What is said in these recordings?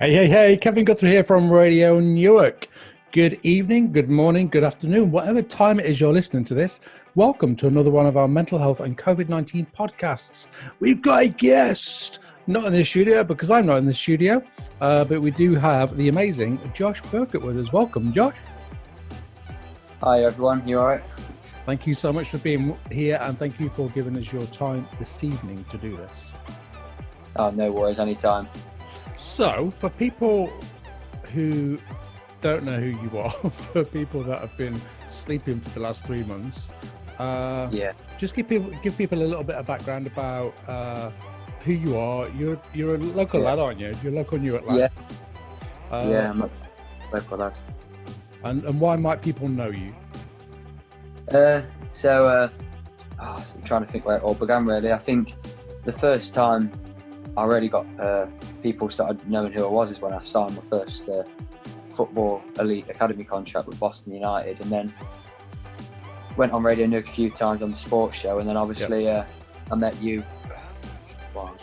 Hey, Kevin Guthrie here from Radio Newark. Good evening, good morning, good afternoon, whatever time it is you're listening to this. Welcome to another one of our mental health and COVID-19 podcasts. We've got a guest, not in the studio because I'm not in the studio, but we do have the amazing Josh Burkitt with us. Welcome, Josh. Hi, everyone. You all right? Thank you so much for being here and thank you for giving us your time this evening to do this. Oh, no worries, anytime. So, for people who don't know who you are, for people that have been sleeping for the last 3 months, just give people a little bit of background about who you are. You're a local lad, aren't you? You're a local Newark lad. I'm a local lad. And why might people know you? I'm trying to think where it all began, really. I think the first time I really got people started knowing who I was is when I signed my first football elite academy contract with Boston United, and then went on Radio Newark a few times on the sports show, and then obviously I met you. Well,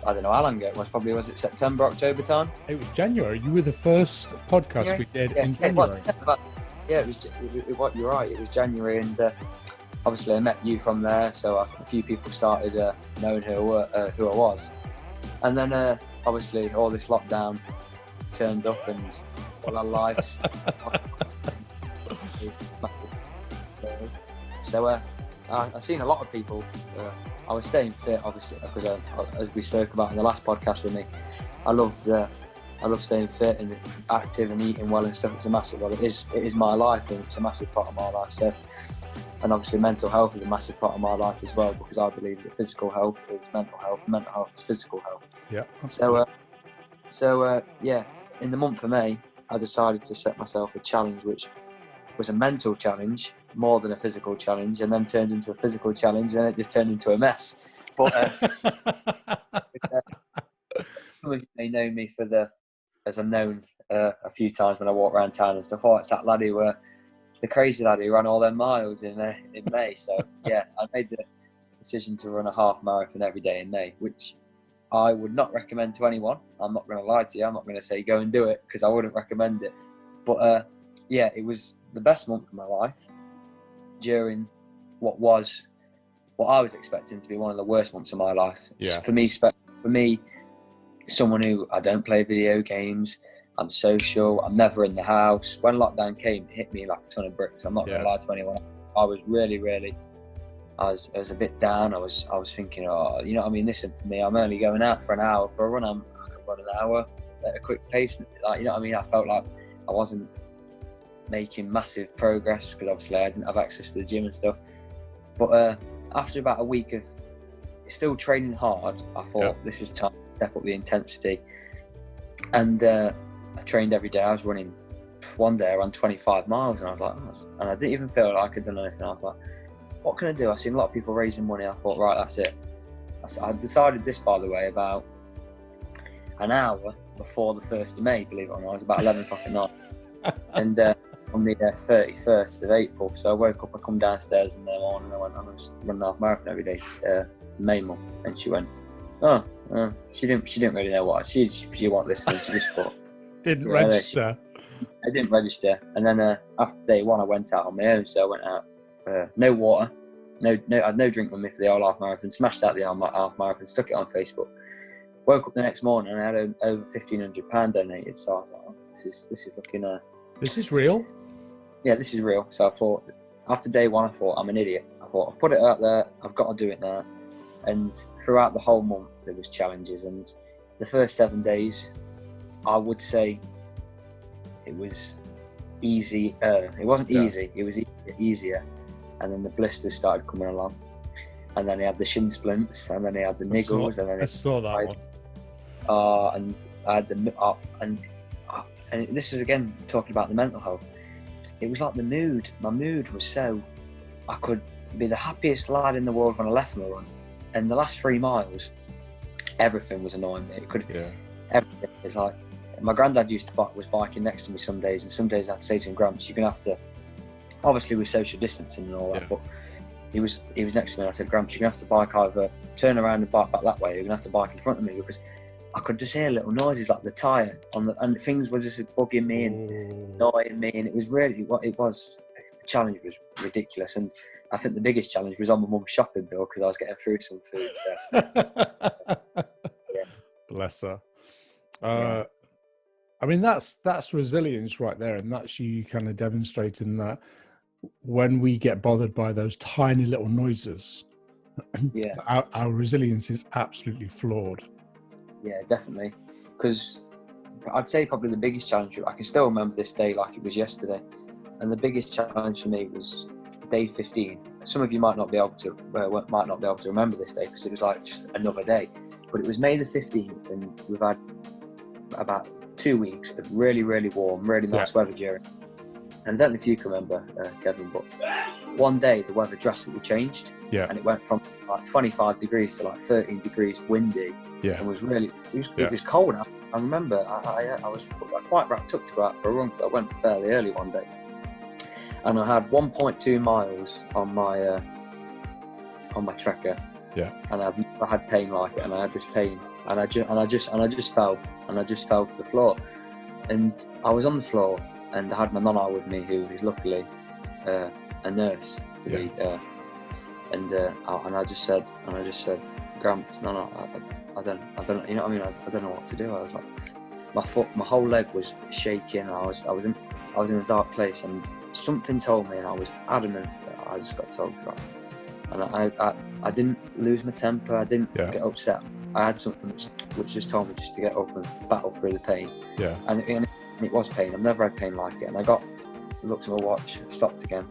I don't know how long ago it was. Probably was it September, October time? It was January. You were the first podcast we did in January. It was. You're right. It was January, and obviously I met you from there. So a few people started knowing who I was. And then obviously all this lockdown turned up and all our lives. So I've seen a lot of people. I was staying fit, obviously, because as we spoke about in the last podcast with me, I love staying fit and active and eating well and stuff. It is my life, and it's a massive part of my life. So, and obviously mental health is a massive part of my life as well, because I believe that physical health is mental health, and mental health is physical health. Yeah. So in the month of May, I decided to set myself a challenge, which was a mental challenge more than a physical challenge, and then turned into a physical challenge, and then it just turned into a mess. But some of you may know me as I'm known a few times when I walk around town and stuff. Oh, it's that lad the crazy lad who ran all them miles in May. So yeah, I made the decision to run a half marathon every day in May, which I would not recommend to anyone. I'm not going to lie to you. I'm not going to say go and do it, because I wouldn't recommend it. But it was the best month of my life during what I was expecting to be one of the worst months of my life. Yeah. For me, someone who I don't play video games, I'm social, I'm never in the house. When lockdown came, it hit me like a ton of bricks. I'm not going to lie to anyone. I was really, I was a bit down. I was thinking, oh, you know what I mean? Listen, for me, I'm only going out for an hour for a run. I could run an hour at a quick pace. Like, you know what I mean? I felt like I wasn't making massive progress, because obviously I didn't have access to the gym and stuff. But after about a week of still training hard, I thought this is time to step up the intensity. And I trained every day. I was running. One day I ran 25 miles, and I was like, and I didn't even feel like I could do anything. I was like, what can I do? I seen a lot of people raising money. I thought, right, that's it. I decided this, by the way, about an hour before the 1st of May, believe it or not. It was about 11 o'clock at night. And on the 31st of April, so I woke up, I come downstairs in the morning, I went, I'm going to run the half marathon every day, May month. And she went, she didn't really know what she wasn't listening. She just thought Didn't register. I didn't register. And then after day one, I went out on my own. So I went out, no water, no, I had no drink with me for the whole half marathon. Smashed out the half marathon, stuck it on Facebook. Woke up the next morning and I had over £1,500 donated. So I was like, oh, this is looking. This is real. Yeah, this is real. So I thought, after day one, I thought, I'm an idiot. I thought, I've put it out there. I've got to do it now. And throughout the whole month, there was challenges. And the first 7 days, I would say it was easy. It wasn't easy. It was easier. And then the blisters started coming along. And then he had the shin splints. And then he had the niggles. I saw that one. And I had and this is again talking about the mental health. It was like the mood. My mood was so, I could be the happiest lad in the world when I left my run. And the last 3 miles, everything was annoying me. Everything was like, my granddad was biking next to me some days, and some days I had to say to him, Gramps, you're gonna have to, obviously with social distancing and all that, but he was next to me, and I said, Gramps, you're gonna have to bike either turn around and bike back that way, or you're gonna have to bike in front of me, because I could just hear little noises like the tyre and things were just bugging me and annoying me, and it was really the challenge was ridiculous. And I think the biggest challenge was on my mum's shopping bill because I was getting through some food. So. Yeah. Bless her. I mean, that's resilience right there, and that's you kind of demonstrating that when we get bothered by those tiny little noises, our resilience is absolutely flawed. Yeah, definitely. Because I'd say probably the biggest challenge, I can still remember this day like it was yesterday, and the biggest challenge for me was day 15. Some of you might not be able to remember this day because it was like just another day, but it was May the 15th, and we've had about 2 weeks of really, really warm, really nice weather during. And I don't know if you can remember, Kevin, but one day the weather drastically changed, and it went from like 25 degrees to like 13 degrees windy, and it was cold. I remember I was quite wrapped up to go out for a run. I went fairly early one day, and I had 1.2 miles on my tracker, and I had pain like it, and I had this pain, and I just fell to the floor, and I was on the floor. And I had my nonna with me, who is luckily a nurse. And I just said, Gramps, no, I don't, you know what I mean? I don't know what to do. I was like, my whole leg was shaking. I was in a dark place, and something told me, and I was adamant that I just got told, right. And I didn't lose my temper. I didn't get upset. I had something which just told me just to get up and battle through the pain. And it was pain. I've never had pain like it. And I looked at my watch, stopped again.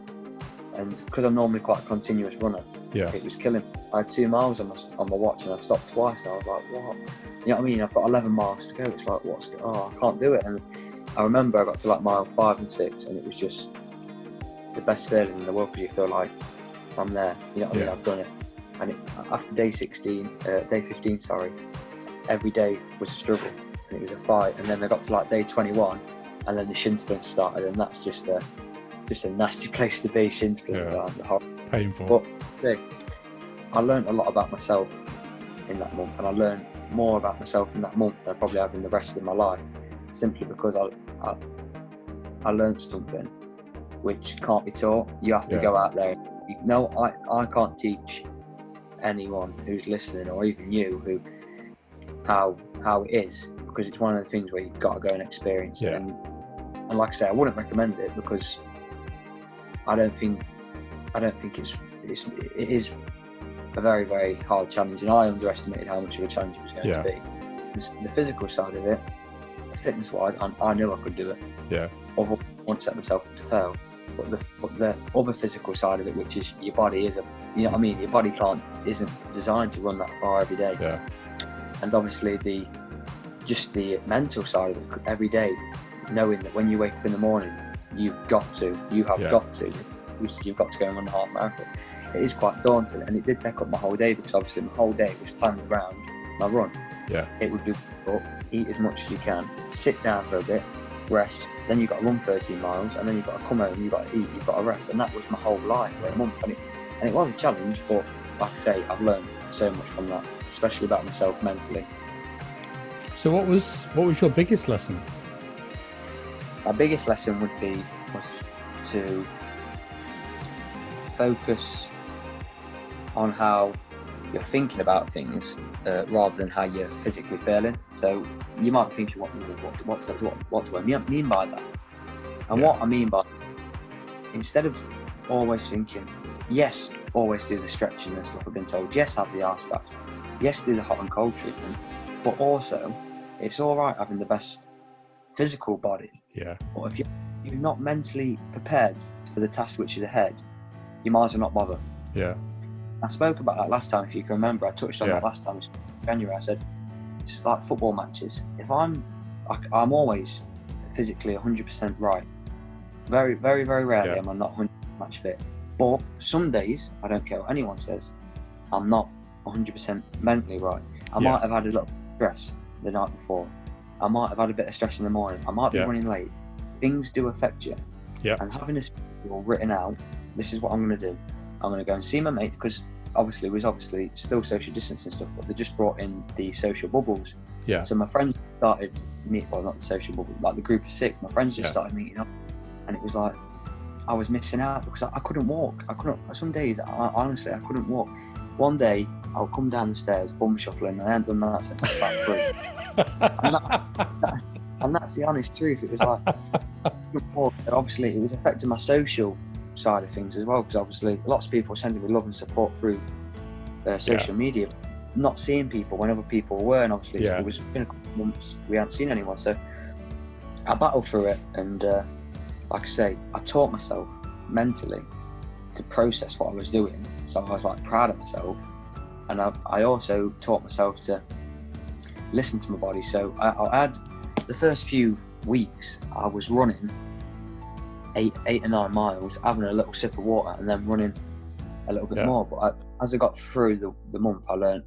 And because I'm normally quite a continuous runner, it was killing me. I had 2 miles on my watch, and I've stopped twice. And I was like, what? You know what I mean? I've got 11 miles to go. It's like, I can't do it. And I remember I got to like mile 5 and 6, and it was just the best feeling in the world because you feel like I'm there. You know what I mean? I've done it. And after day 15, every day was a struggle. And it was a fight, and then I got to like day 21, and then the shin splints started, and that's just a nasty place to be. Shin splints are painful. But I learned a lot about myself in that month, and I learned more about myself in that month than I probably have in the rest of my life, simply because I learned something which can't be taught. You have to go out there. I can't teach anyone who's listening, or even you, who how it is, because it's one of the things where you've got to go and experience it. And like I say, I wouldn't recommend it because I don't think it is a very, very hard challenge, and I underestimated how much of a challenge it was going to be. The physical side of it, fitness wise, I knew I could do it. Although I wouldn't set myself up to fail. But the other physical side of it, which is your body you know what I mean? Your body isn't designed to run that far every day. And obviously the mental side of it, every day, knowing that when you wake up in the morning, you've got to go and run the half marathon. It is quite daunting, and it did take up my whole day, because obviously my whole day was planned around my run. It would be eat as much as you can, sit down for a bit, rest, then you've got to run 13 miles, and then you've got to come home, you've got to eat, you've got to rest, and that was my whole life for a month. And it was a challenge, but like I say, I've learned so much from that, especially about myself mentally. So what was your biggest lesson? My biggest lesson was to focus on how you're thinking about things rather than how you're physically feeling. So you might be thinking, what do I mean by that? And what I mean by, instead of always thinking, yes, always do the stretching and stuff I've been told, yes, have the ice baths, yes, do the hot and cold treatment, but also it's all right having the best physical body. But if you're not mentally prepared for the task which is ahead, you might as well not bother. I spoke about that last time, if you can remember. I touched on that last time in January. I said it's like football matches. If I'm always physically 100% right. Very, very, very rarely am I not 100% match fit. But some days, I don't care what anyone says, I'm not 100% mentally right. I might have had a little stress the night before. I might have had a bit of stress in the morning. I might be running late. Things do affect you. And having a schedule written out, this is what I'm going to do. I'm going to go and see my mate, because obviously still social distancing stuff, but they just brought in the social bubbles. Yeah. So my friends started meeting, well, not the social, but like the group of 6. My friends just started meeting up, and it was like I was missing out because I couldn't walk. Some days, honestly, I couldn't walk. One day, I'll come down the stairs, bum shuffling, and I haven't done that since I was about 3. And that's the honest truth. It was like, obviously, it was affecting my social side of things as well, because obviously, lots of people were sending me love and support through social media, not seeing people when other people were, and obviously, it was been a couple of months we hadn't seen anyone. So I battled through it, and like I say, I taught myself mentally to process what I was doing. So I was like proud of myself, and I also taught myself to listen to my body. So I had the first few weeks I was running 8 or 9 miles, having a little sip of water, and then running a little bit more. But as I got through the month, I learned,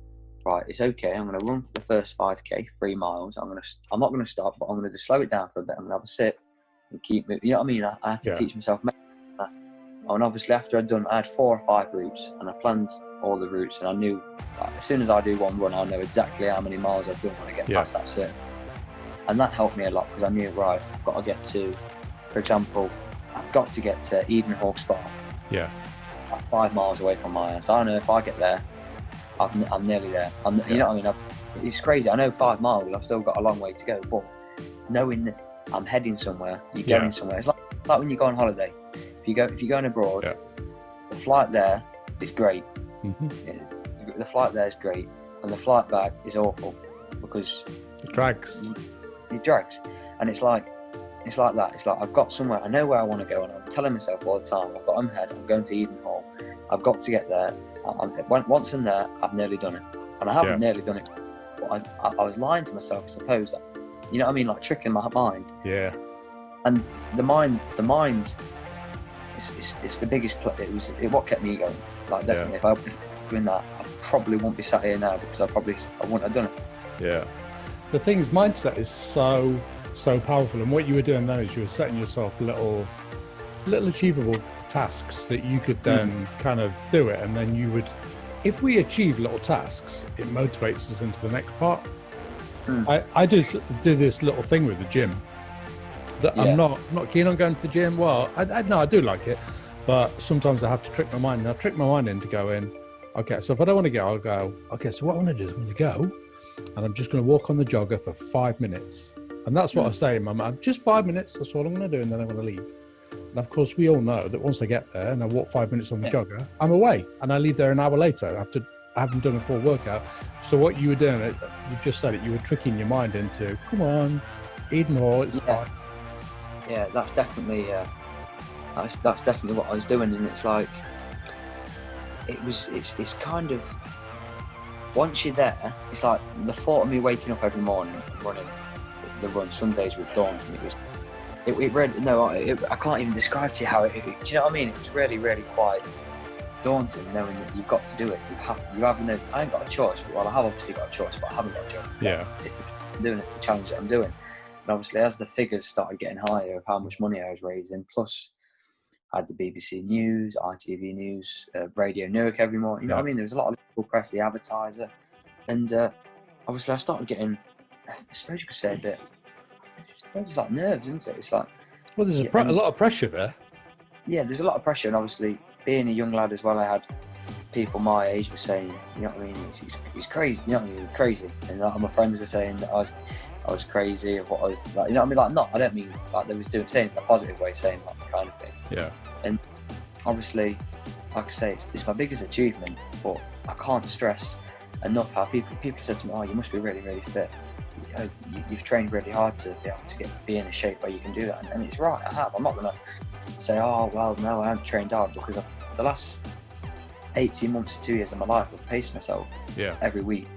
right, it's okay. I'm going to run for the first 5k, 3 miles. I'm not going to stop, but I'm going to just slow it down for a bit. I'm going to have a sip and keep moving. You know what I mean? I had to teach myself. And obviously, after I had 4 or 5 routes, and I planned all the routes, and I knew, like, as soon as I do one run, I know exactly how many miles I've done when I get past that circle. And that helped me a lot, because I knew, right, I've got to get to, for example, I've got to get to Eden Hall Spa. Yeah. That's 5 miles away from my house. I know if I get there, I'm nearly there. You know what I mean? It's crazy. I know 5 miles, I've still got a long way to go, but knowing that I'm heading somewhere, you're going somewhere. It's like when you go on holiday. If you're going abroad, the flight there is great. Mm-hmm. The flight there is great, and the flight back is awful because it drags. It drags, and it's like that. It's like I've got somewhere. I know where I want to go, and I'm telling myself all the time, I've got in my head, I'm going to Eden Hall. I've got to get there. Once I'm there, I've nearly done it, and I haven't nearly done it. But I was lying to myself, I suppose. You know what I mean? Like tricking my mind. Yeah. And the mind. It's the biggest. It what kept me going. Like definitely, if I was doing that, I probably wouldn't be sat here now, because I wouldn't have done it. Yeah. The thing is, mindset is so powerful, and what you were doing then is you were setting yourself little achievable tasks that you could then kind of do it, and then you would. If we achieve little tasks, it motivates us into the next part. I just do this little thing with the gym. That I'm not keen on going to the gym. Well, I do like it, but sometimes I have to trick my mind. And I trick my mind into going, okay, so if I don't want to go, I'll go, okay, so what I want to do is I'm going to go, and I'm just going to walk on the jogger for 5 minutes. And that's what I say in my mind, just 5 minutes, that's all I'm going to do, and then I'm going to leave. And of course, we all know that once I get there and I walk 5 minutes on the jogger, I'm away, and I leave there an hour later after I haven't done a full workout. So what you were doing, you just said it, you were tricking your mind into, come on, Eden Hall, it's fine. Yeah, that's definitely that's definitely what I was doing, and it's like it's kind of, once you're there, it's like the thought of me waking up every morning and running the run some days with daunting. It really I can't even describe to you how it. Do you know what I mean? It was really, really quite daunting, knowing that you've got to do it. You have no. I ain't got a choice. Well, I have obviously got a choice, but I haven't got a choice. It's the challenge that I'm doing. And obviously, as the figures started getting higher of how much money I was raising, plus I had the BBC News, ITV News, Radio Newark every morning. You know what I mean? There was a lot of local press, the advertiser, and obviously I started getting, I suppose you could say, a bit. It's like nerves, isn't it? It's like, well, there's a lot of pressure there. Yeah, there's a lot of pressure, and obviously being a young lad as well, I had people my age were saying, you know what I mean? He's crazy. You know what I mean? He's crazy, and my friends were saying that I was crazy of what I was like. You know what I mean? Like, I don't mean like they was saying it in a positive way, saying like that kind of thing. Yeah. And obviously, like I say, it's my biggest achievement, but I can't stress enough how people said to me, "Oh, you must be really, really fit. You've trained really hard to be able to be in a shape where you can do that." And it's right, I have. I'm not gonna say, "Oh, well, no, I haven't trained hard," because the last 18 months to 2 years of my life, I've paced myself every week.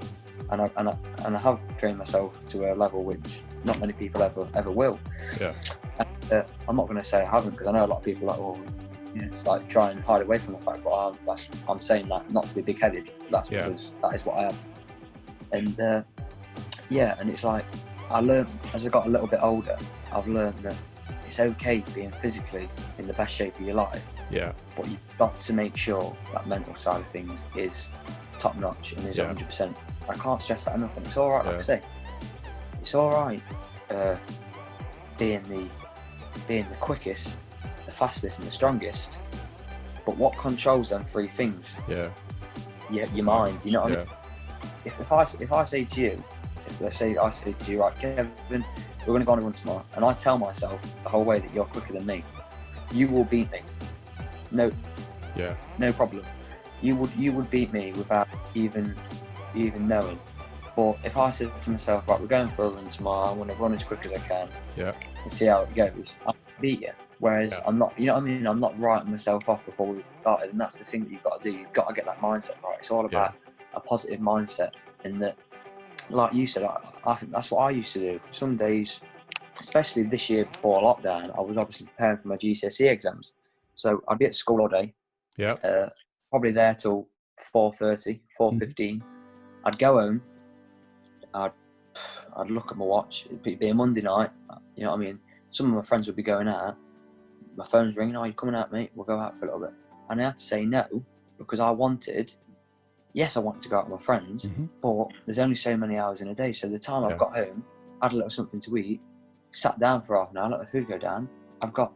And I have trained myself to a level which not many people ever will. Yeah. And, I'm not going to say I haven't, because I know a lot of people are like, well, it's like try and hide away from the fact. But I'm saying that not to be big-headed. That's because that is what I am. And and it's like I learned as I got a little bit older. I've learned that it's okay being physically in the best shape of your life. Yeah. But you've got to make sure that mental side of things is top notch and is 100%. I can't stress that enough, and it's all right, like I say. it's all right being the quickest, the fastest, and the strongest. But what controls them three things? Yeah. Your mind. You know what I mean? If I say to you, let's say I say to you, right, Kevin, we're going to go on a run tomorrow, and I tell myself the whole way that you're quicker than me, you will beat me. No problem. You would beat me without even knowing. But if I said to myself, right, we're going for a run tomorrow, I'm going to run as quick as I can, and see how it goes, I'll beat you. Whereas I'm not, you know what I mean? I'm not writing myself off before we started, and that's the thing that you've got to do. You've got to get that mindset right. It's all about a positive mindset, and that, like you said, I think that's what I used to do. Some days, especially this year before lockdown, I was obviously preparing for my GCSE exams, so I'd be at school all day. Probably there till 4:30, 4:15. I'd go home. I'd look at my watch. It'd be a Monday night. You know what I mean? Some of my friends would be going out. My phone's ringing. Oh, you coming out, mate? We'll go out for a little bit. And I had to say no, because I wanted to go out with my friends, but there's only so many hours in a day. So the time I've got home, had a little something to eat, sat down for half an hour, let the food go down. I've got,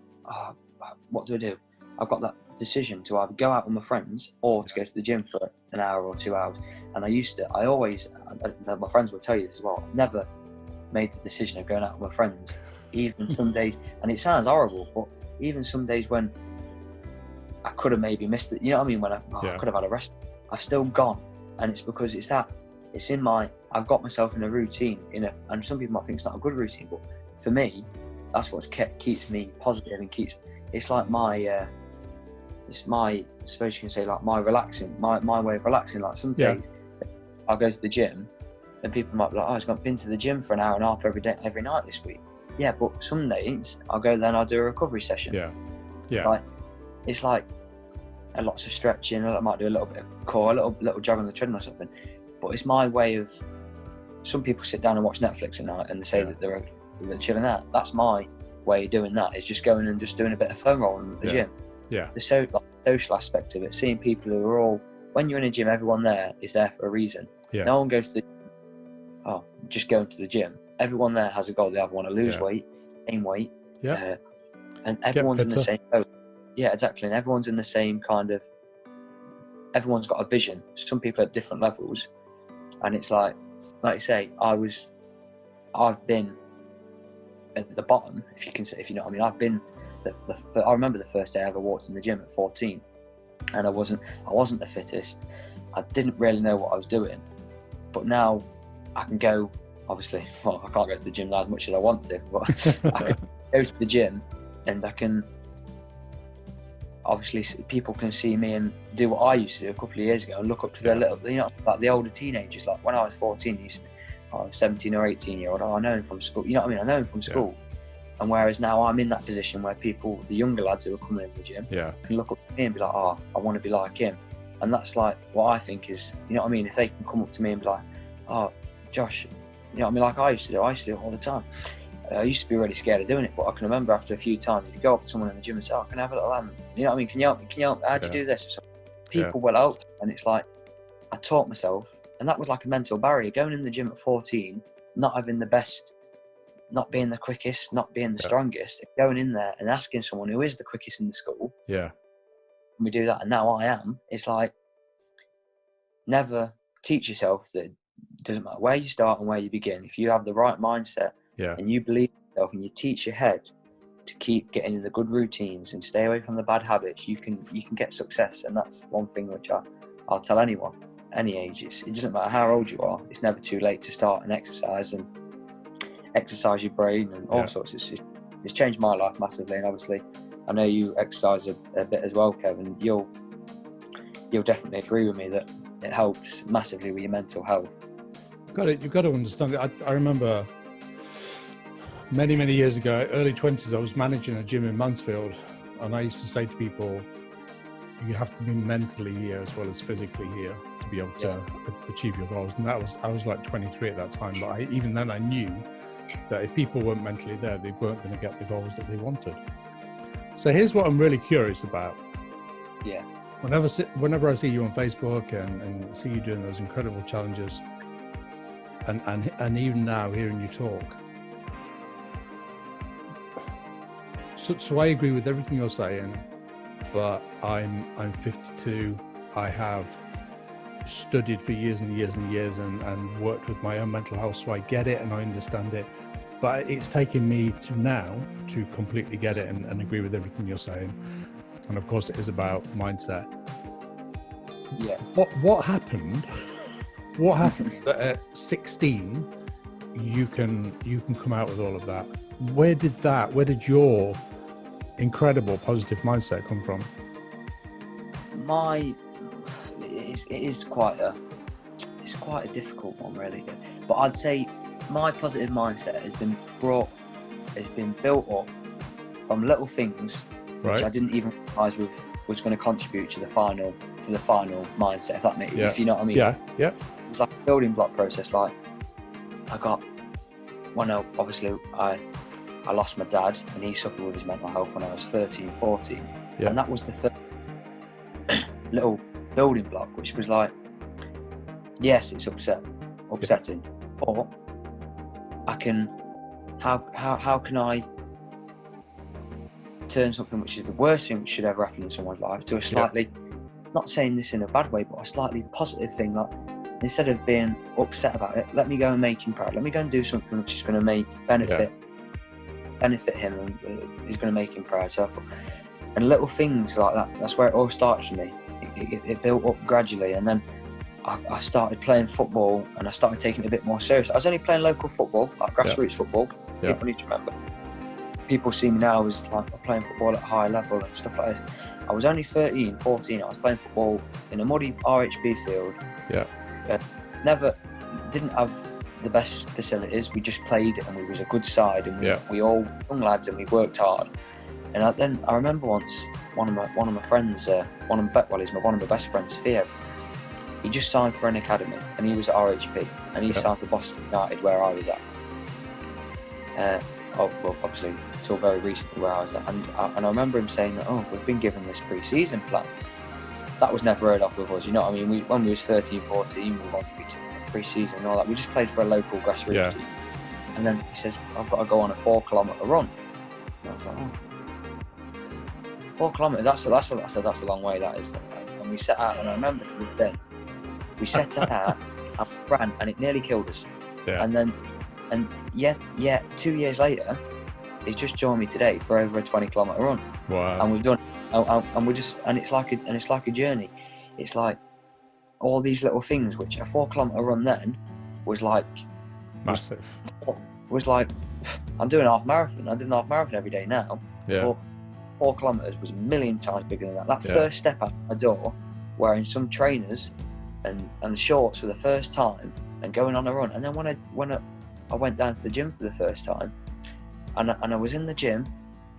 what do I do? I've got that decision to either go out with my friends or to go to the gym for an hour or 2 hours. And I always, my friends will tell you this as well, I've never made the decision of going out with my friends, even some days, and it sounds horrible, but even some days when I could have maybe missed it, you know what I mean, when I could have had a rest, I've still gone. And it's because I've got myself in a routine, and some people might think it's not a good routine, but for me, that's what keeps me positive and it's like my, I suppose you can say, like my way of relaxing. Like some days I'll go to the gym and people might be like, oh, I've been to the gym for an hour and a half every night this week. Yeah, but some days I'll go there and I'll do a recovery session. Like, it's like lots of stretching, I might do a little bit of core, a little jog on the treadmill or something. But it's my way of, some people sit down and watch Netflix at night and they say that they're chilling out. That's my way of doing that, is just going and just doing a bit of foam rolling at the gym. The social aspect of it, seeing people who are all, when you're in a gym, everyone there is there for a reason. No one goes to just going to the gym. Everyone there has a goal. They either want to lose weight, gain weight, and everyone's in the same boat. Yeah, exactly. And everyone's in the same kind of, everyone's got a vision. Some people at different levels, and it's like you say, I've been at the bottom, if you know what I mean. I've been I remember the first day I ever walked in the gym at 14, and I wasn't the fittest. I didn't really know what I was doing, but now I can go. Obviously, well, I can't go to the gym now as much as I want to, but I can go to the gym, and I can, obviously, people can see me and do what I used to do a couple of years ago and look up to their little, you know, like the older teenagers. Like when I was 14, used to be 17 or 18 year old. I know him from school. You know what I mean? I know him from school. And whereas now I'm in that position where people, the younger lads who are coming in the gym, can look up to me and be like, oh, I want to be like him. And that's like what I think is, you know what I mean? If they can come up to me and be like, oh, Josh, you know what I mean? Like I used to do it all the time. I used to be really scared of doing it, but I can remember after a few times, you go up to someone in the gym and say, oh, can I have a little hand? You know what I mean? Can you help me? How'd you do this? So people will help. And it's like, I taught myself, and that was like a mental barrier, going in the gym at 14, not having the best, not being the quickest, not being the strongest, going in there and asking someone who is the quickest in the school. And we do that, and now I am. It's like, never teach yourself that it doesn't matter where you start and where you begin. If you have the right mindset and you believe in yourself and you teach your head to keep getting in the good routines and stay away from the bad habits, you can get success. And that's one thing which I'll tell anyone, any age. It doesn't matter how old you are. It's never too late to start an exercise and exercise your brain and all sorts. It's changed my life massively, and obviously I know you exercise a bit as well, Kevin. You'll definitely agree with me that it helps massively with your mental health. You've got to understand it. I remember many years ago, early 20s, I was managing a gym in Mansfield, and I used to say to people, you have to be mentally here as well as physically here to be able to achieve your goals. And I was like 23 at that time, but even then I knew that if people weren't mentally there, they weren't going to get the goals that they wanted. So here's what I'm really curious about. Whenever I see you on Facebook and see you doing those incredible challenges, and even now hearing you talk. So I agree with everything you're saying, but I'm 52. I have studied for years and years and years and worked with my own mental health, so I get it and I understand it. But it's taken me to now to completely get it and agree with everything you're saying. And of course, it is about mindset. Yeah. What happened? What happened that at 16 you can come out with all of that? Where did your incredible positive mindset come from? It is quite a difficult one, really. But I'd say my positive mindset has been built up from little things, which I didn't even realise was going to contribute to the final mindset. If that makes, if you know what I mean. Yeah. It was like a building block process. Like I lost my dad, and he suffered with his mental health when I was 13, 14. Yeah. And that was the first little building block, which was like, yes, it's upsetting, but how can I turn something which is the worst thing which should ever happen in someone's life to a slightly, not saying this in a bad way, but a slightly positive thing. Like, instead of being upset about it, let me go and make him proud. Let me go and do something which is going to benefit him and is going to make him proud. So and little things like that, that's where it all starts for me. It built up gradually, and then I started playing football, and I started taking it a bit more serious. I was only playing local football, like grassroots football. People need to remember. People see me now as like playing football at a high level and stuff like this. I was only 13, 14. I was playing football in a muddy RHB field. Didn't have the best facilities. We just played, and we was a good side, and we all young lads, and we worked hard. And I remember once one of my friends, one of my best friends, Theo. He just signed for an academy, and he was at RHP, and he signed for Boston United, where I was at. Obviously, until very recently, where I was at. And I remember him saying that, we've been given this pre-season plan. That was never heard of with us, you know what I mean? When we was 13, 14, we wanted pre-season and all that. We just played for a local grassroots team. And then he says, I've got to go on a 4-kilometre run. And I was like, 4 kilometres, that's a long way, that is. And we set out, and I remember we set out and ran, and it nearly killed us. And 2 years later, he's just joined me today for over a 20-kilometre run. Wow. And we've done, and it's like a journey. It's like all these little things, which a 4-kilometre run then was like massive. Was like, I'm doing a half marathon. I did a half marathon every day now. Yeah. But 4 kilometres was a million times bigger than that. That first step out my door, wearing some trainers and shorts for the first time, and going on a run. And then when I went down to the gym for the first time, and I was in the gym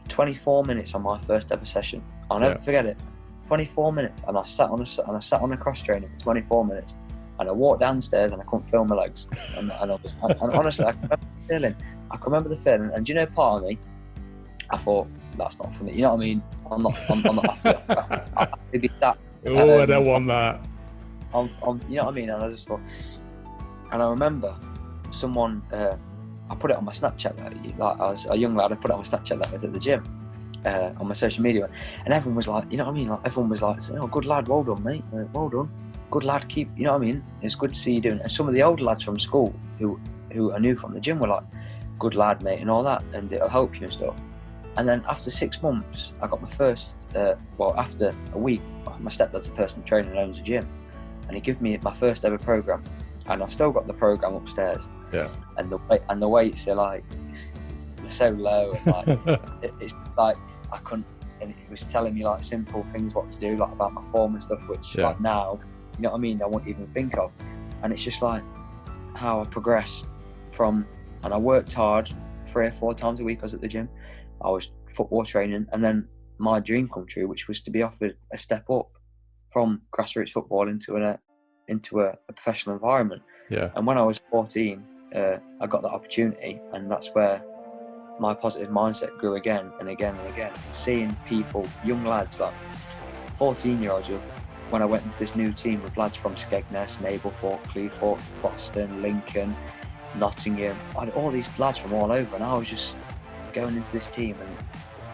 for 24 minutes on my first ever session. I'll never forget it. 24 minutes, and I sat on a cross trainer for 24 minutes, and I walked downstairs and I couldn't feel my legs. And honestly, I can remember the feeling. And do you know, part of me, I thought, that's not for me. You know what I mean? I'm not happy. I don't want that. You know what I mean? And I just thought, and I remember someone, I put it on my Snapchat, like I was a young lad, I put it on my Snapchat that I was at the gym, on my social media, and everyone was like, you know what I mean? Like, everyone was like, oh, good lad, well done, mate, well done, good lad, keep, you know what I mean? It's good to see you doing it. And some of the older lads from school who I knew from the gym were like, good lad, mate, and all that, and it'll help you and stuff. And then after 6 months, I got my first, after a week, my stepdad's a personal trainer and owns a gym, and he gave me my first ever program, and I've still got the program upstairs. Yeah. And the weights are like, they're so low, and like it's like I couldn't. And it was telling me like simple things what to do, like about my form and stuff, which like now, you know what I mean, I won't even think of. And it's just like how I progressed from, and I worked hard 3 or 4 times a week. I was at the gym, I was football training, and then my dream come true, which was to be offered a step up from grassroots football into a professional environment. Yeah. And when I was 14, I got that opportunity, and that's where my positive mindset grew again and again and again. Seeing people, young lads, like 14-year-olds who when I went into this new team with lads from Skegness, Mablethorpe, Cleethorpes, Boston, Lincoln, Nottingham. I had all these lads from all over, and I was just going into this team, and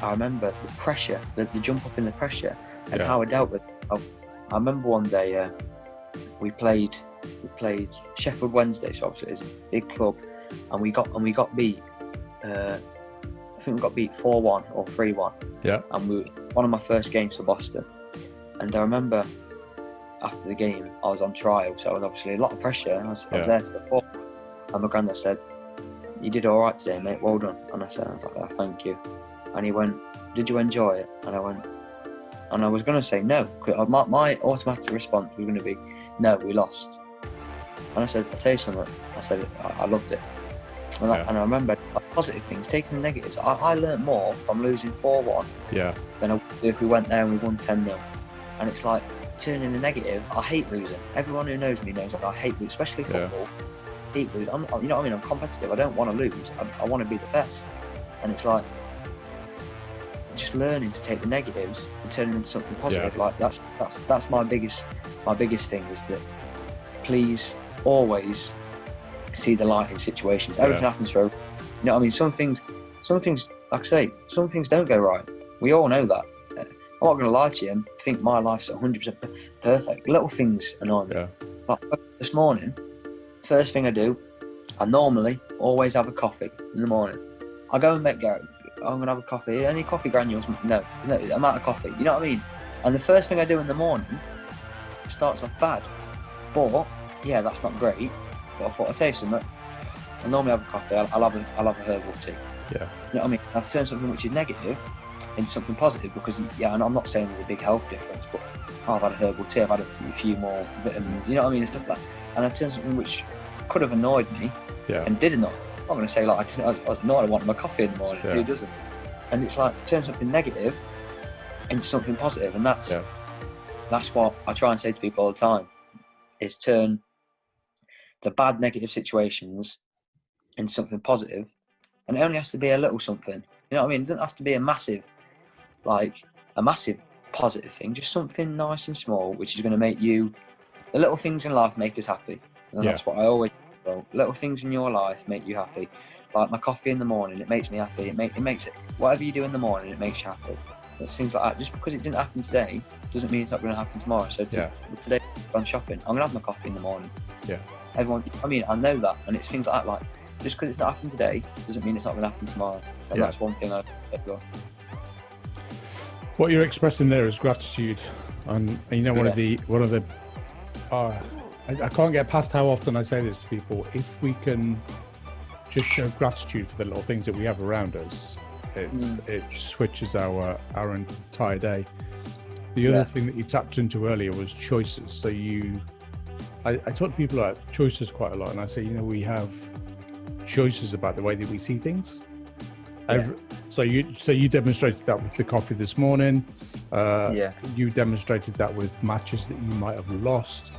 I remember the pressure, the jump up in the pressure, and how I dealt with it. I remember one day we played Sheffield Wednesday, so obviously it's a big club, and we got beat. I think we got beat 4-1 or 3-1. Yeah. And one of my first games for Boston, and I remember after the game I was on trial, so I was obviously a lot of pressure. I was there to perform, and my granddad said, "You did all right today, mate. Well done." And I was like, "Oh, thank you." And he went, "Did you enjoy it?" And I went, and I was going to say no. My automatic response was going to be, "No, we lost." And I said, "I'll tell you something." I said, "I loved it." And I remember positive things, taking the negatives. I learned more from losing 4-1 than I would if we went there and we won 10-0. And it's like turning the negative. I hate losing. Everyone who knows me knows that I hate losing, especially football. I hate losing. You know what I mean? I'm competitive. I don't want to lose. I want to be the best. And it's like just learning to take the negatives and turn them into something positive. Like that's my biggest thing, is that please always see the light in situations. Everything happens for, you know what I mean? Some things, like I say, some things don't go right. We all know that. I'm not going to lie to you and think my life's 100% perfect. Little things annoy me. Like this morning, first thing I do, I normally always have a coffee in the morning. I go and make Garrett, I'm going to have a coffee. Any coffee granules? No, I'm out of coffee. You know what I mean? And the first thing I do in the morning starts off bad. But, yeah, that's not great. But I thought I'd taste them. I normally have a coffee. I'll have a herbal tea. Yeah. You know what I mean? I've turned something which is negative into something positive, because, and I'm not saying there's a big health difference, but I've had a herbal tea, I've had a few more vitamins, you know what I mean, and stuff like that. And I turned something which could have annoyed me and did annoy. I'm not going to say like I was annoyed I wanted my coffee in the morning. Who doesn't? And it's like turn something negative into something positive, and that's what I try and say to people all the time, is turn the bad negative situations into something positive. And it only has to be a little something. You know what I mean? It doesn't have to be a massive positive thing, just something nice and small, which is going to make you, the little things in life make us happy. And that's what I always do. Little things in your life make you happy. Like my coffee in the morning, it makes me happy. It makes it, whatever you do in the morning, it makes you happy. It's things like that. Just because it didn't happen today doesn't mean it's not going to happen tomorrow. So today I've gone shopping, I'm going to have my coffee in the morning. Everyone, I mean, I know that, and it's things like that, like, just because it's not happened today doesn't mean it's not going to happen tomorrow. And that's one thing I've got. What you're expressing there is gratitude, and you know, one of the I can't get past how often I say this to people. If we can just show gratitude for the little things that we have around us, it switches our entire day. The other thing that you tapped into earlier was choices. So I talk to people about choices quite a lot, and I say, you know, we have choices about the way that we see things. So you demonstrated that with the coffee this morning. You demonstrated that with matches that you might have lost.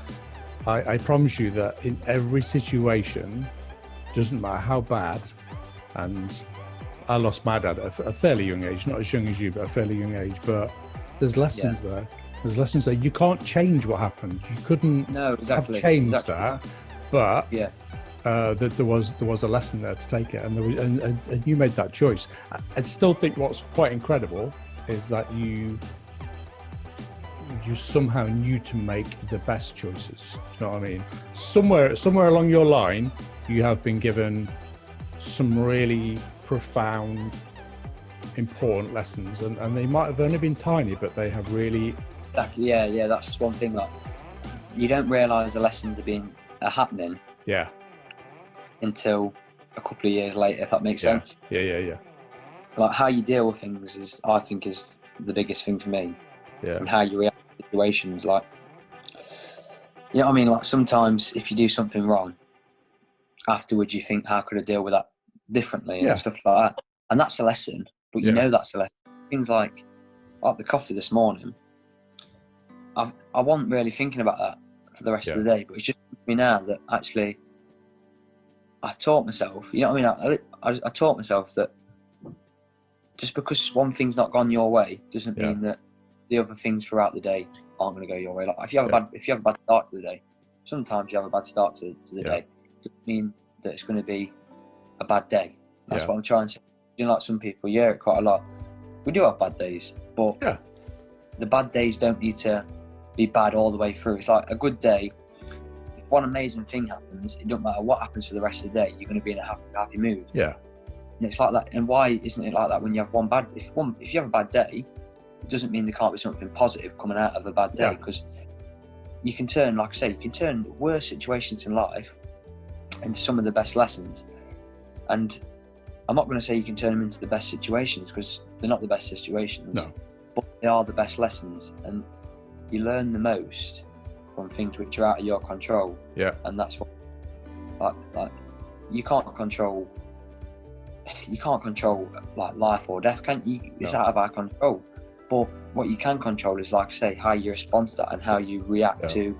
I promise you that in every situation, doesn't matter how bad, and I lost my dad at a fairly young age, not as young as you, but a fairly young age, but there's lessons there. There's lessons there. You can't change what happened. You couldn't have changed that, but that there was a lesson there to take it, and you made that choice. I still think what's quite incredible is that you somehow knew to make the best choices. Do you know what I mean? Somewhere along your line, you have been given some really profound, important lessons, and they might have only been tiny, but they have really. Yeah. That's just one thing that you don't realise the lessons are happening. Yeah. Until a couple of years later, if that makes sense. Yeah. Like how you deal with things I think is the biggest thing for me. Yeah. And how you react to situations, like, you know what I mean? Like sometimes if you do something wrong, afterwards you think, how could I deal with that differently and stuff like that. And that's a lesson, but you know that's a lesson. Things like the coffee this morning, I wasn't really thinking about that for the rest of the day, but it's just me now that actually I taught myself, you know what I mean? I taught myself that just because one thing's not gone your way doesn't mean that the other things throughout the day aren't going to go your way. Like if you have a bad start to the day, sometimes you have a bad start to the day. It doesn't mean that it's going to be a bad day. That's what I'm trying to say. You know, like some people, quite a lot. We do have bad days, but the bad days don't need to be bad all the way through. It's like a good day. If one amazing thing happens, it doesn't matter what happens for the rest of the day. You're going to be in a happy mood. Yeah. And it's like that. And why isn't it like that when you have one bad? If you have a bad day, it doesn't mean there can't be something positive coming out of a bad day, because you can turn, like I say, you can turn the worst situations in life into some of the best lessons. And I'm not going to say you can turn them into the best situations, because they're not the best situations. No. But they are the best lessons, and you learn the most from things which are out of your control. Yeah. And that's what, like you can't control like life or death, can you? It's out of our control. But what you can control is, like I say, how you respond to that and how you react to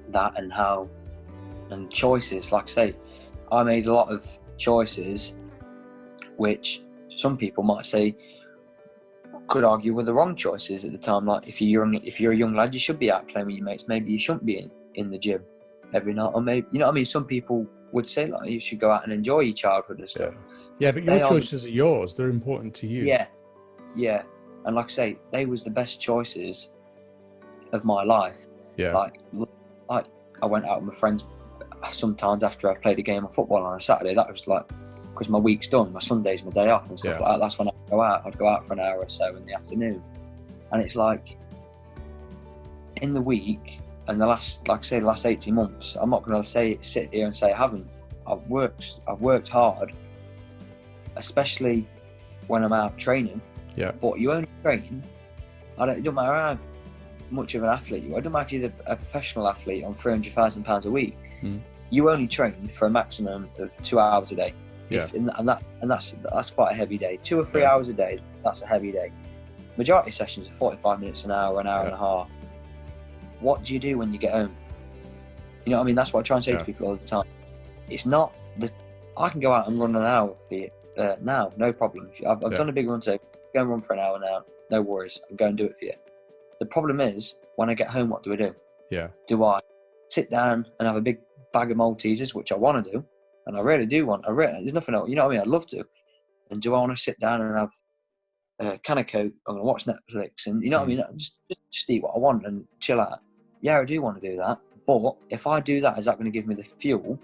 that, and choices. Like I say, I made a lot of choices which some people might say could argue were the wrong choices at the time. Like if you're a young lad, you should be out playing with your mates. Maybe you shouldn't be in the gym every night, or maybe, you know what I mean, some people would say like you should go out and enjoy your childhood and stuff. Yeah, but your choices are yours. They're important to you. Yeah. And like I say, they was the best choices of my life. Yeah. Like I went out with my friends sometimes after I played a game of football on a Saturday. That was like, because my week's done, my Sunday's my day off and stuff like that. That's when I'd go out. I'd go out for an hour or so in the afternoon. And it's like, in the week and the last 18 months, I'm not going to sit here and say I haven't. I've worked hard, especially when I'm out training. Yeah. But you only train, it doesn't matter how much of an athlete you are. It doesn't matter if you're a professional athlete on £300,000 a week. You only train for a maximum of 2 hours a day. Yeah. And that's quite a heavy day. 2 or 3 hours a day, that's a heavy day. Majority of sessions are 45 minutes, an hour and a half. What do you do when you get home? You know what I mean? That's what I try and say to people all the time. It's not I can go out and run an hour for you now, no problem. I've done a big run today. Go and run for an hour now, no worries. I'll go and do it for you. The problem is, when I get home, what do I do? Yeah. Do I sit down and have a big bag of Maltesers, which I want to do, and I really do want. There's nothing else. You know what I mean? I'd love to. And do I want to sit down and have a can of Coke? I'm going to watch Netflix, and you know what I mean? Just eat what I want and chill out. Yeah, I do want to do that. But if I do that, is that going to give me the fuel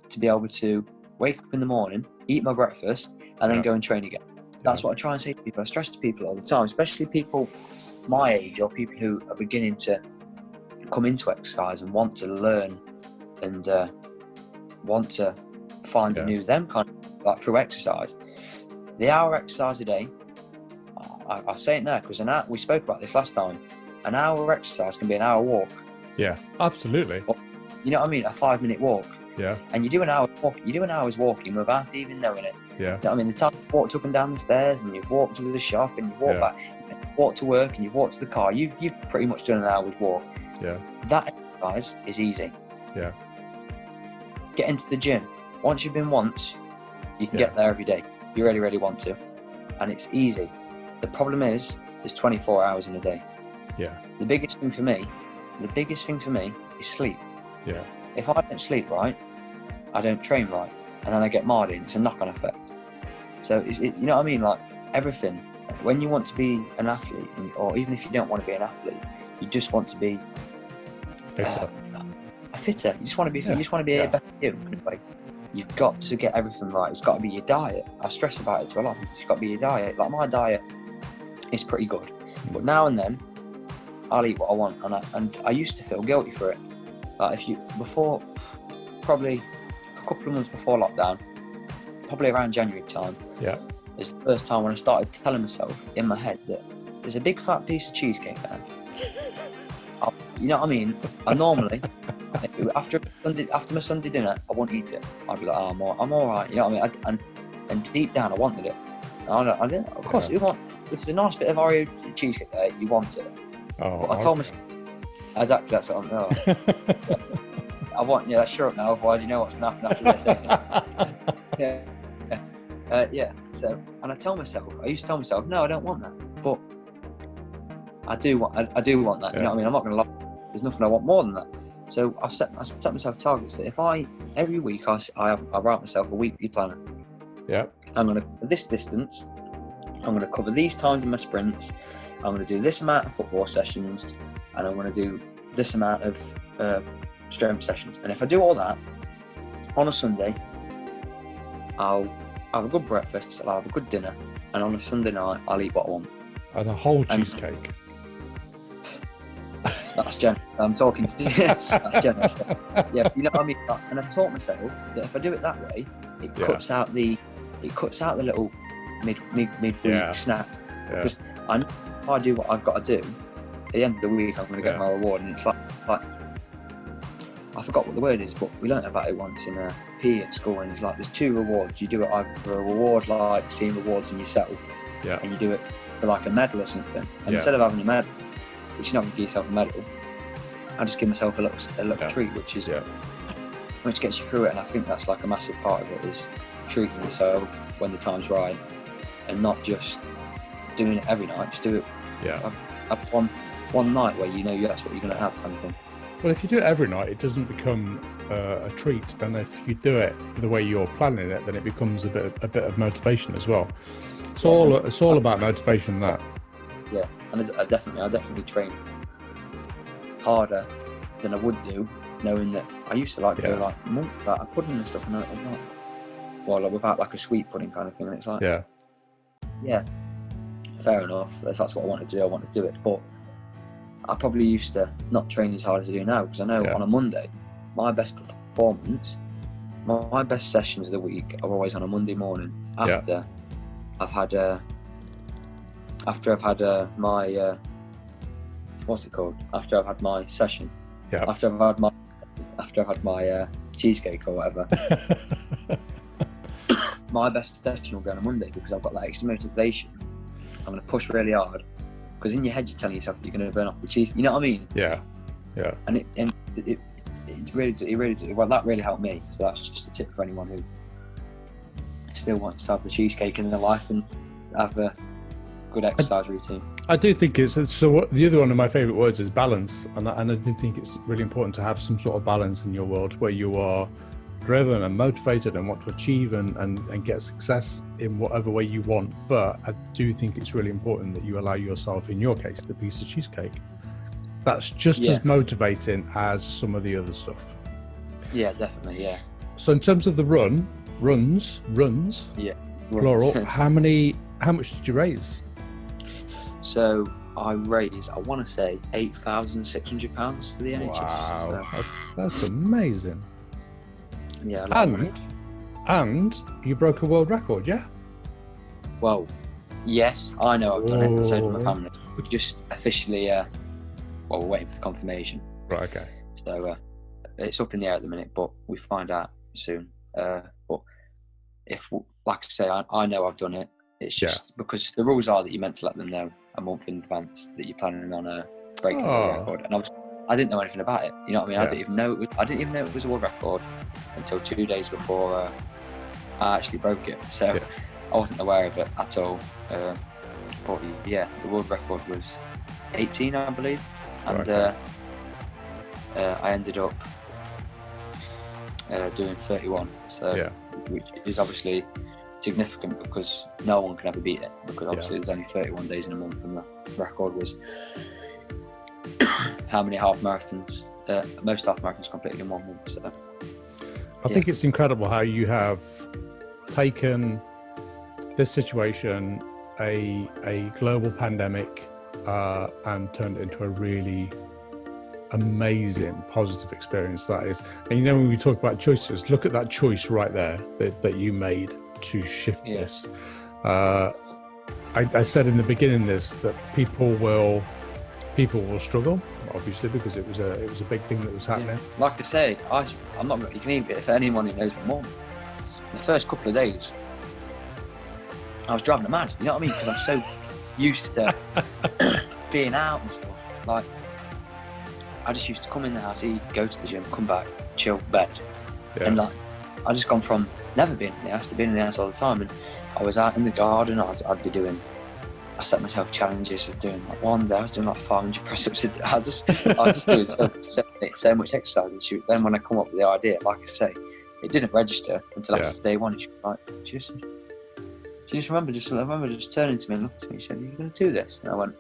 to be able to wake up in the morning, eat my breakfast, and then go and train again? That's what I try and say to people. I stress to people all the time, especially people my age or people who are beginning to come into exercise and want to learn and want to find a new them kind of, like through exercise. The hour exercise a day, I'll say it now because we spoke about this last time. An hour exercise can be an hour walk. Yeah, absolutely. Or, you know what I mean? A 5-minute walk. Yeah. And you do an hour's walking without even knowing it. Yeah. You know what I mean? The time you've walked up and down the stairs and you've walked to the shop and you've walked back, you've walked to work and you've walked to the car, you've pretty much done an hour's walk. Yeah. That exercise is easy. Yeah. Get into the gym. Once you've been once, you can get there every day. You really, really want to. And it's easy. The problem is, there's 24 hours in a day. Yeah. The biggest thing for me is sleep. Yeah. If I don't sleep right, I don't train right, and then I get marred in. It's a knock-on effect. So you know what I mean? Like everything. When you want to be an athlete, or even if you don't want to be an athlete, you just want to be fitter. A fitter. You just want to be. You just want to be a better you. You've got to get everything right. It's got to be your diet. I stress about it to a lot. It's got to be your diet. Like my diet is pretty good, but now and then I'll eat what I want, and I used to feel guilty for it. Like probably a couple of months before lockdown, probably around January time. Yeah. It's the first time when I started telling myself in my head that there's a big fat piece of cheesecake there. You know what I mean? I normally, after my Sunday dinner, I won't eat it. I'd be like, I'm all right. You know what I mean? And deep down, I wanted it. I didn't. Of course, if there's a nice bit of Oreo cheesecake there, you want it. Oh, but I told myself, exactly, that's what I'm doing. I want, let's shut up now, otherwise you know what's going to happen after this. So, and I used to tell myself, no, I don't want that. But I do want that. Yeah. You know what I mean? I'm not going to lie. There's nothing I want more than that. So I set myself targets that if every week I write myself a weekly planner. Yeah. I'm going to cover this distance. I'm going to cover these times in my sprints. I'm going to do this amount of football sessions, and I'm going to do this amount of strength sessions. And if I do all that on a Sunday, I'll have a good breakfast, I'll have a good dinner, and on a Sunday night, I'll eat what I want. And a whole cheesecake. That's generous. I'm talking to that's generous. Yeah, you know what I mean? And I've taught myself that if I do it that way, it cuts out the little mid-week snack. Because I know if I do what I've got to do, at the end of the week I'm going to get my reward, and it's like I forgot what the word is, but we learnt about it once in a PE at school, and it's like there's two rewards. You do it either for a reward, like seeing rewards in yourself, and you do it for like a medal or something. And instead of having a medal, which you're not going to give yourself a medal, I just give myself a little treat, which gets you through it. And I think that's like a massive part of it, is treating yourself when the time's right, and not just doing it every night. Just do it. Have one night where you know that's what you're going to have, kind of thing. Well, if you do it every night, it doesn't become a treat, and if you do it the way you're planning it, then it becomes a bit of motivation as well. It's all about motivation. That. Yeah, and I definitely train harder than I would do, knowing that I used to like go like a pudding and stuff, and I was like, well, without like a sweet pudding kind of thing, and it's like, yeah, fair enough. If that's what I want to do, I want to do it, but I probably used to not train as hard as I do now, because I know on a Monday, my best performance, my best sessions of the week are always on a Monday morning after I've had my what's it called? After I've had my session, after I've had my cheesecake or whatever. My best session will go on a Monday, because I've got that extra motivation. I'm going to push really hard. Because in your head, you're telling yourself that you're going to burn off the cheese. You know what I mean? Yeah. And it really, well, that really helped me. So that's just a tip for anyone who still wants to have the cheesecake in their life and have a good exercise routine. I do think it's so. The other one of my favourite words is balance, and I do think it's really important to have some sort of balance in your world where you are driven and motivated and want to achieve and get success in whatever way you want. But I do think it's really important that you allow yourself, in your case, the piece of cheesecake. That's just as motivating as some of the other stuff. Yeah, definitely, yeah. So in terms of the runs, plural, how much did you raise? So I raised, I want to say, £8,600 for the NHS. Wow, so that's amazing. Yeah, and you broke a world record, yeah? Well, yes, I know I've done it. So did my family. We're just officially, we're waiting for the confirmation. Right, okay. So it's up in the air at the minute, but we find out soon. But if, like I say, I know I've done it. It's just because the rules are that you're meant to let them know a month in advance that you're planning on breaking the world record. And I didn't know anything about it. You know what I mean? I didn't even know it was a world record until 2 days before I actually broke it. So I wasn't aware of it at all. But yeah, the world record was 18, I believe, and I ended up doing 31. So which is obviously significant, because no one can ever beat it, because obviously there's only 31 days in a month, and the record was how many half marathons? Most half marathons completed in 1 month. So I think it's incredible how you have taken this situation, a global pandemic, and turned it into a really amazing positive experience that is. And you know, when we talk about choices, look at that choice right there that you made to shift this. I said in the beginning that people will struggle, obviously, because it was a big thing that was happening. Like I say, I'm not. You can even, if anyone who knows me more, the first couple of days I was driving them mad. You know what I mean? Because I'm so used to being out and stuff. Like, I just used to come in the house, eat, go to the gym, come back, chill, bed, and like I just gone from never being in the house to being in the house all the time. And I was out in the garden. I'd be doing I set myself challenges of doing like one day I was doing like 500 press-ups. I was just doing so much exercise and shoot. Then when I come up with the idea, like I say, it didn't register until after day one. She was like, she just remember just turning to me and looking at me. She said, "Are you going to do this?" And I went,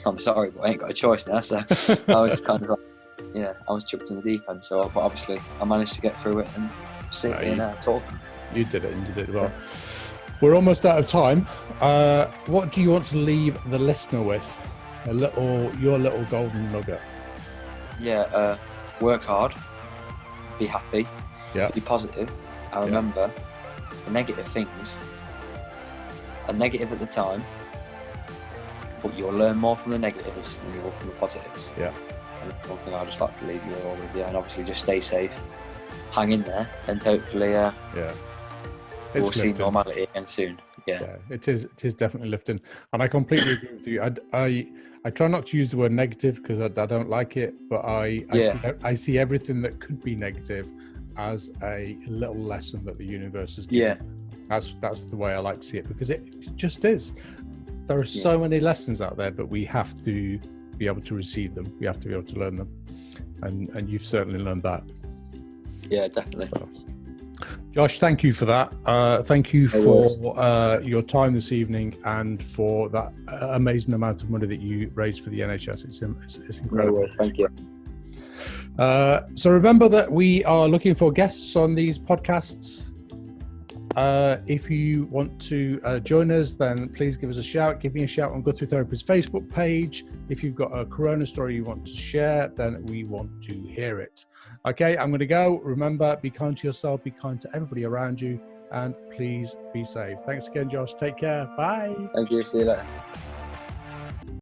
"I'm sorry, but I ain't got a choice now." So I was kind of like, I was chucked in the deep end. So, but obviously, I managed to get through it and sit here now talking. You did it, and you did it well. We're almost out of time. What do you want to leave the listener with? Your little golden nugget. Work hard, be happy, be positive. I remember the negative things are negative at the time, but you'll learn more from the negatives than you will from the positives. Yeah. And one thing I'd just like to leave you all with, and obviously just stay safe, hang in there, and hopefully, we'll see normality again soon. Yeah, it is definitely lifting, and I completely agree with you. I try not to use the word negative because I don't like it, but I see everything that could be negative as a little lesson that the universe has given. That's the way I like to see it, because it just is. There are so many lessons out there, but we have to be able to receive them. We have to be able to learn them, and you've certainly learned that. Yeah, definitely. So, Josh, thank you for that. Thank you for your time this evening and for that amazing amount of money that you raised for the NHS. It's incredible. No, thank you. So remember that we are looking for guests on these podcasts. If you want to join us, then please give us a shout. Give me a shout on Go Through Therapy's Facebook page. If you've got a corona story you want to share, then we want to hear it. Okay, I'm going to go. Remember, be kind to yourself, be kind to everybody around you, and please be safe. Thanks again, Josh. Take care. Bye. Thank you. See you later.